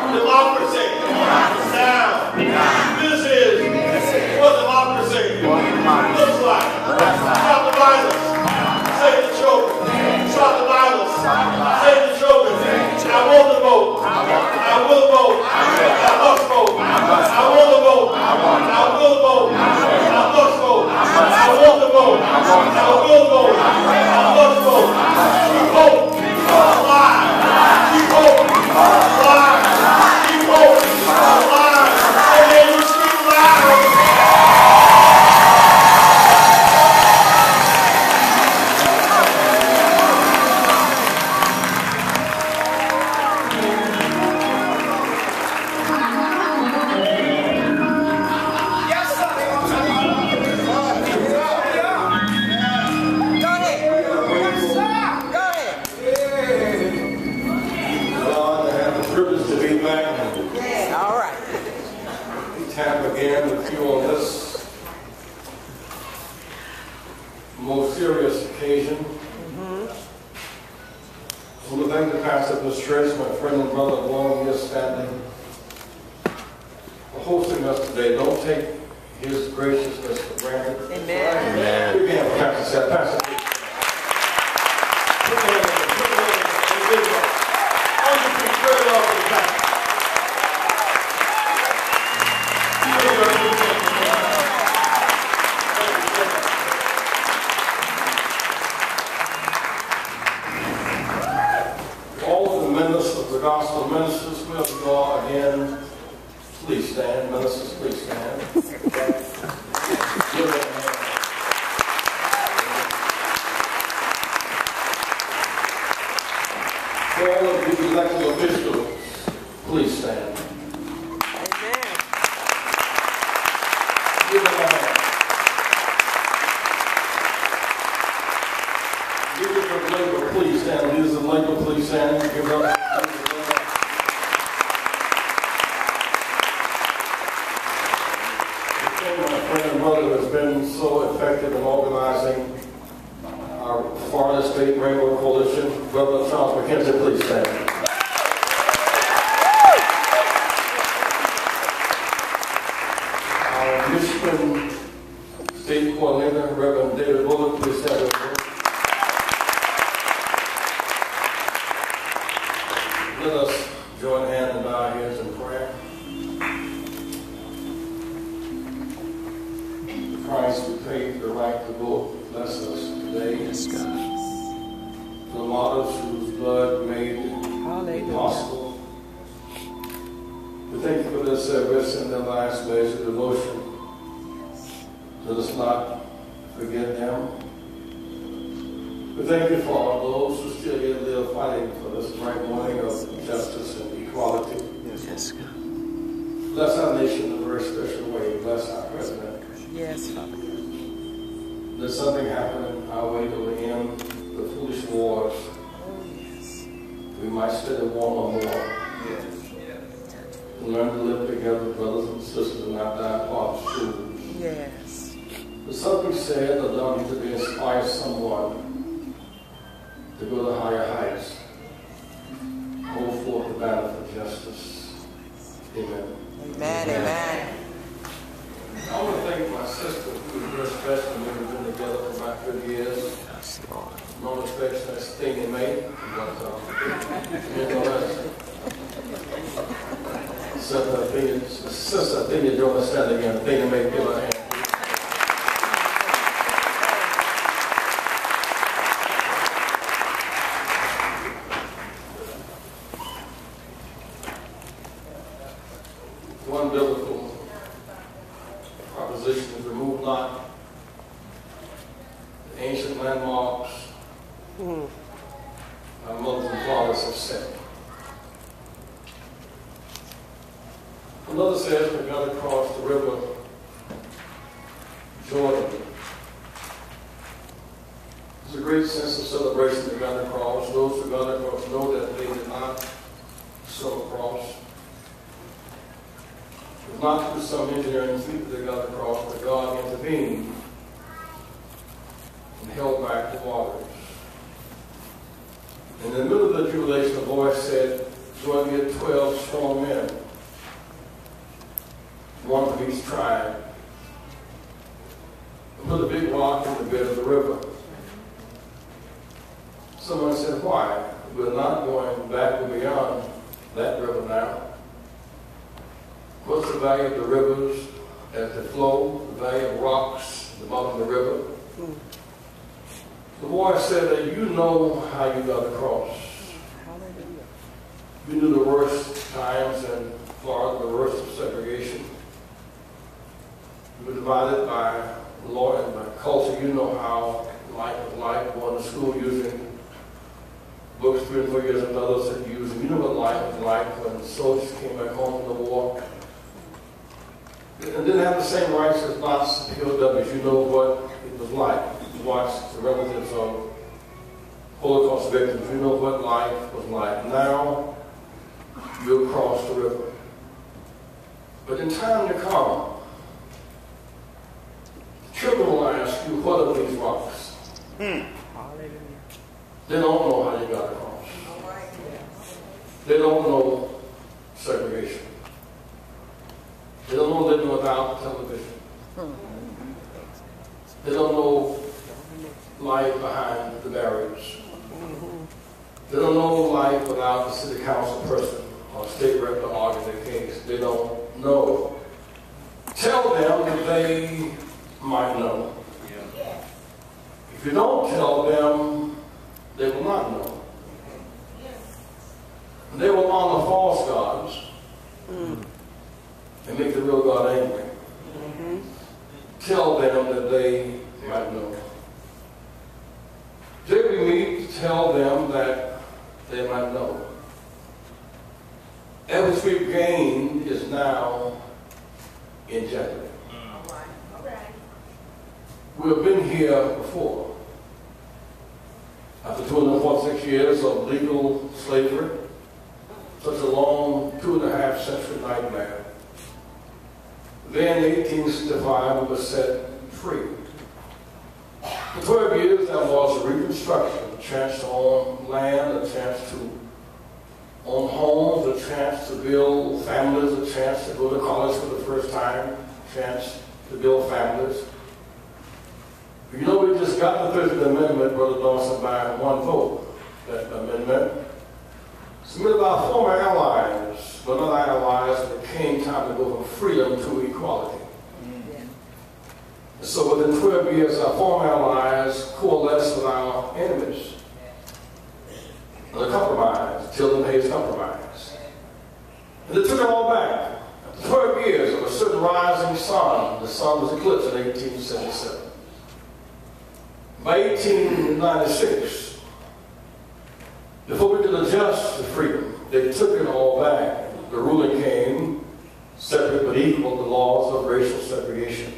Democracy. Now, this is what democracy looks like. Stop the violence. Save the children. Stop the violence. Save the children. I want the vote. I will vote. I must vote. I want the vote. I will vote. I must vote. I want the vote. I will vote. I must vote. Keep hope alive. Keep hope alive. Keep hope alive. And then you speak loud. Tampa again with you on this most serious occasion. I want to thank the pastor of this church, my friend and brother of long years standing, for hosting us today. Don't take his graciousness for granted. Amen. Amen. We can have Pastor said, Pastor. All of the ministers of the gospel ministers, will you all again, please stand. Ministers, please stand. For all of you elected officials, please stand. Amen. Give them a hand. Leaders of labor, please stand. Leaders of labor, please stand. Give them a hand. My friend and brother has been so effective in organizing our Florida State Rainbow Coalition. Brother Charles McKenzie, please stand. Our Michigan State Coordinator, Reverend David Bullock, please stand. Let us join hands and bow our heads in prayer. Christ, we pay the right to vote. Bless us today. Yes, God. The martyrs whose blood made it possible. We thank you for their service and their last days of devotion. Let us not forget them. We thank you for those who still yet live fighting for this bright morning of justice and equality. Yes, God. Bless our nation in a very special way. Bless our president. Yes, Father. Let something happen our way to end the foolish wars. Oh, yes. We might steady one or more. Yes. And learn to live together, brothers and sisters, and not die apart too. Yes. But something said that thou need to be inspire someone to go to higher heights. Hold forth the battle for justice. Amen. Amen. Amen. I want to thank my sister, who is very special. We've been together for about 30 years. Yes, Lord. Known affection as Stingy May. But, you know that. Sister Athenia, join us stand again. Athenia May, give her a hand. One biblical proposition is remove not the ancient landmarks our mothers and fathers have set. Another says we've got to cross the river Jordan. There's a great sense of celebration that got across. Those who got across know that they did not so across. Not through some engineering feat that they got across, but God intervened and held back the waters. In the middle of the tribulation, a voice said, going to get 12 strong men, one from each tribe, and put a big rock in the bed of the river. Someone said, why? We're not going back and beyond that river now. What's the value of the rivers as they flow, the value of rocks in the bottom of the river? The boy said that you know how you got across. You knew the worst times in Florida, the worst of segregation. You were divided by law and by culture. You know how life was like, going to school using books 3 and 4 years and others had used. You know what life was like when soldiers came back home from the war and didn't have the same rights as lots of POWs. You know what it was like. You watched the relatives of Holocaust victims. You know what life was like. Now you across the river. But in time to come, children will ask you, what are these rocks? They don't know how you got across. They don't know segregation. They don't know living without television. They don't know life behind the barriers. They don't know life without the city council person or state rep to argue their case. They don't know. Tell them that they might know. If you don't tell them, they will not know. And they will honor false gods and make the real God angry. Tell them that they might know. Today we meet to tell them that they might know. Everything we've gained is now in jeopardy. We have been here before. After 246 years of legal slavery, such a long 2.5 century nightmare, then in 1865 we were set free. For 12 years there was a reconstruction, a chance to own land, a chance to own homes, a chance to build families, a chance to go to college for the first time, a chance to build families. You know, we just got the 13th Amendment, Brother Dawson, by one vote. That amendment submitted by our former allies, but not our allies, when it came time to go from freedom to equality. So within 12 years, our former allies coalesced with our enemies. The compromise, Tilden Hayes Compromise. And they took it all back. After 12 years of a certain rising sun, the sun was eclipsed in 1877. By 1896, before we could adjust to freedom, they took it all back. The ruling came, separate but equal, the laws of racial segregation.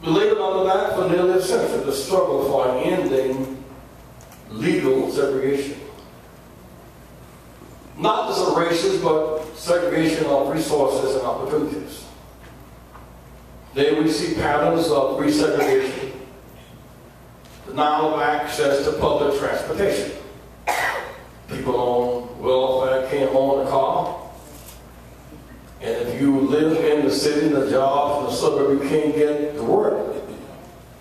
We labored under that for nearly a century, the struggle for ending legal segregation. Not just of races, but segregation of resources and opportunities. Then we see patterns of resegregation. Denial of access to public transportation. People on welfare can't own a car. And if you live in the city, in the jobs, in the suburb, you can't get to work.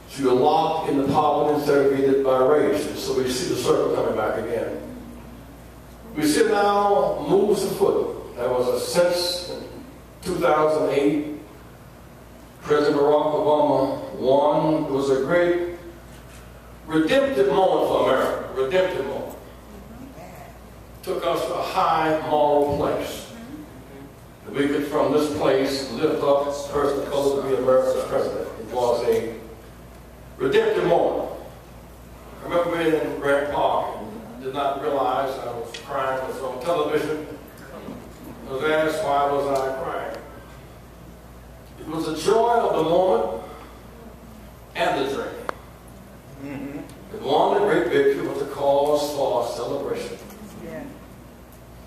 So you're locked in the poverty and segregated by race. And so we see the circle coming back again. We see now moves afoot. There was a sense in 2008, President Barack Obama won. It was a great redemptive moment for America, redemptive moment. Took us to a high moral place. That we could, from this place, lift up a person of color to be America's president. It was a redemptive moment. I remember being in Grant Park and did not realize I was crying. I was on television. I was asked why was I crying. It was the joy of the moment and the journey. It won the great victory was a cause for celebration.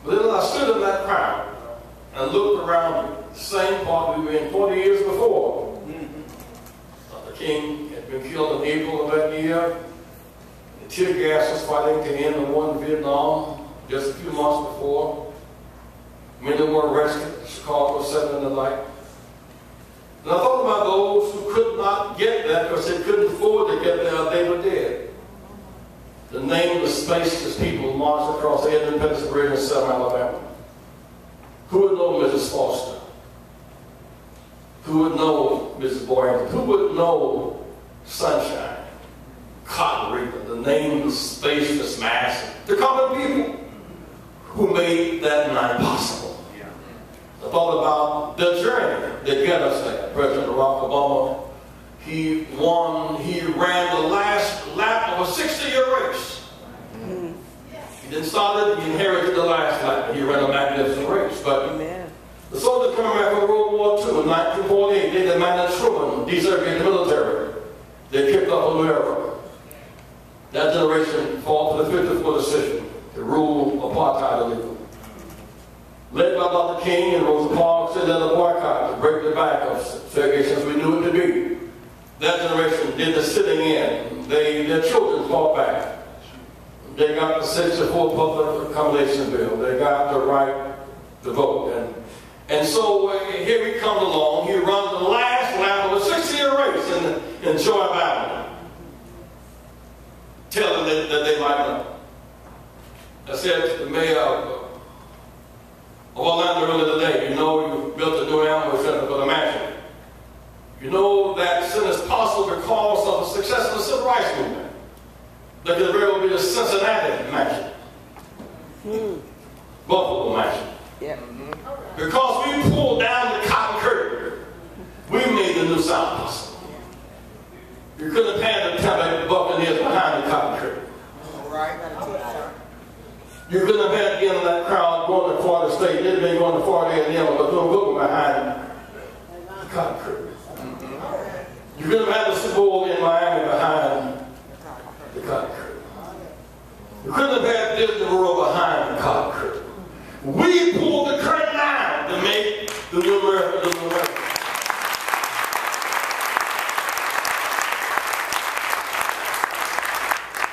But then I stood in that crowd and looked around me, the same part we were in 40 years before. Dr. King had been killed in April of that year. The tear gas was fighting to end the war in Vietnam. just a few months before. Many were arrested. Chicago 7 in the night. And I thought about those who could not get that because they couldn't afford to get there. They were dead. The nameless, faceless people marched across the Independence Bridge in Selma, Alabama. Who would know Mrs. Foster? Who would know Mrs. Boyd? Who would know Sunshine, Cotton Reaper, the nameless, faceless mass, the common people who made that night possible? I thought about the journey that got us there. President Barack Obama, he ran the last lap of a 60-year race. He didn't start it, he inherited the last lap. He ran a magnificent race. But the soldiers coming back from World War II in 1948, they demanded Truman desegregate the military. They kicked off a new era. That generation fought for the 54th decision to rule apartheid illegal. Led by Dr. King and Rosa Parks, they led a boycott to break the back of segregation as we knew it to be. That generation did the sitting in. Their children fought back. They got the 64 public accommodation bill. They got the right to vote. And so here he comes along. He runs the last lap of a 60-year race in Joy Valley. Tell them that they light up. I said to the mayor of Orlando earlier today, you know you built a new ammo center for the mansion. You know that sin is possible because of the success of the civil rights movement. That could very well be the Cincinnati mansion. Buffalo mansion. Yeah. Because we pulled down the cotton curtain, we made the new South possible. You couldn't have had the Tampa Buccaneers behind the cotton curtain. You couldn't have had the end of that crowd going to Florida State. They'd been going to Florida A&M, but no good behind the cotton curtain. You couldn't have had the Super Bowl in Miami behind the cotton curtain. You couldn't have had Disney World behind the cotton curtain. We pulled the curtain down to make the new America the new America.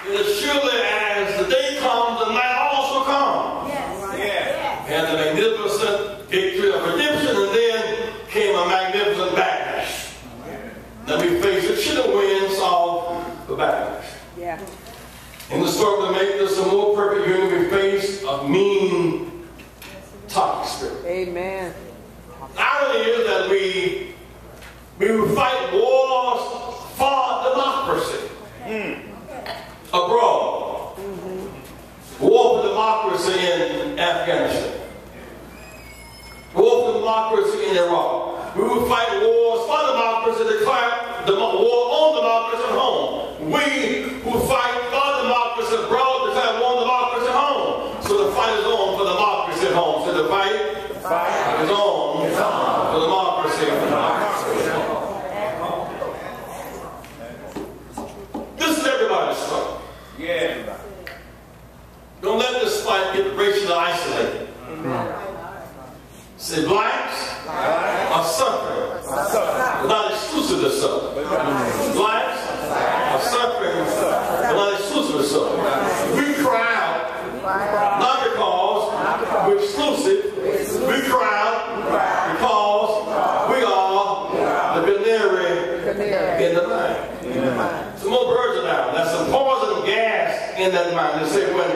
As surely as the day comes, the night also comes. Yes. And the magnificent victory of redemption, and then came a magnificent backlash. Let me face it, should have wins of the backlash. Yeah. In the struggle to make this a more perfect union, we face a mean, toxic spirit. Amen. The irony is that we will fight wars for democracy. Abroad. War for democracy in Afghanistan. War for democracy in Iraq. We will fight wars for democracy, declare war on democracy at home. We who fight for democracy abroad declare war on democracy at home. So the fight is on for democracy at home. So the fight is on for democracy at home. This is everybody's struggle. Yeah. Don't let this fight get racially isolated. Say blacks are suffering, not exclusively so. Blacks are suffering, not exclusively so. We cry out, not because we're exclusive. We cry out because we are the canary in the mine. Some more birds are down. There's some poison gas in that mine. They say when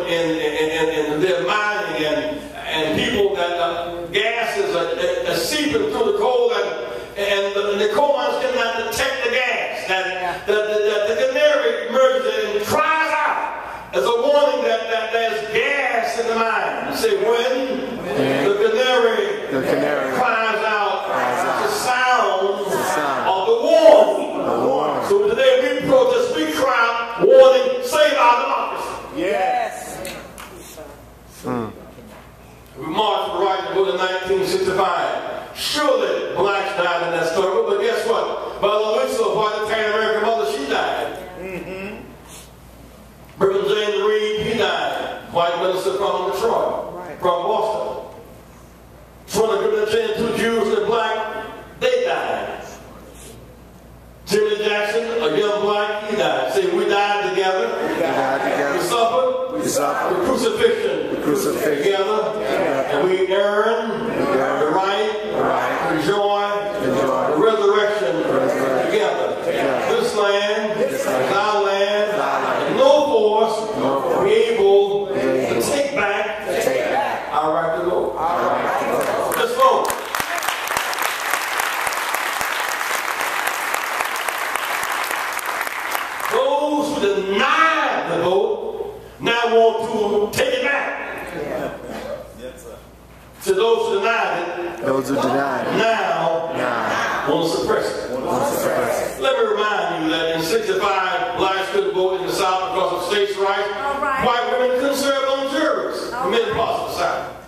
in their mining and people that gases are seeping through the coal and the coal mines cannot detect the gas. That the canary emerges and cries out as a warning that there's gas in the mine. You say when the canary cries out, it's the sound of the warning. So today we protest, we cry out, warning, save our democracy. Yes. We marched for the right to vote in 1965. Surely blacks died in that struggle, but guess what? Mother Lisa, white Italian-American mother, she died. Brigham James Reed, he died. White minister from Detroit, from Boston. 252 Jews and black, they died. Jimmy Jackson, a young black, he died. See, we died together. We suffered. We crucified crucifixion together, and we earn the right to enjoy the resurrection together. This land is our land, and no force will be able to take back our right to vote. Let's vote. Those who deny the vote now want to take it back. To those who denied it, now want to suppress it. Let me remind you that in 65, blacks couldn't vote in the South because of states' rights. White women couldn't serve on juries in many parts of the South.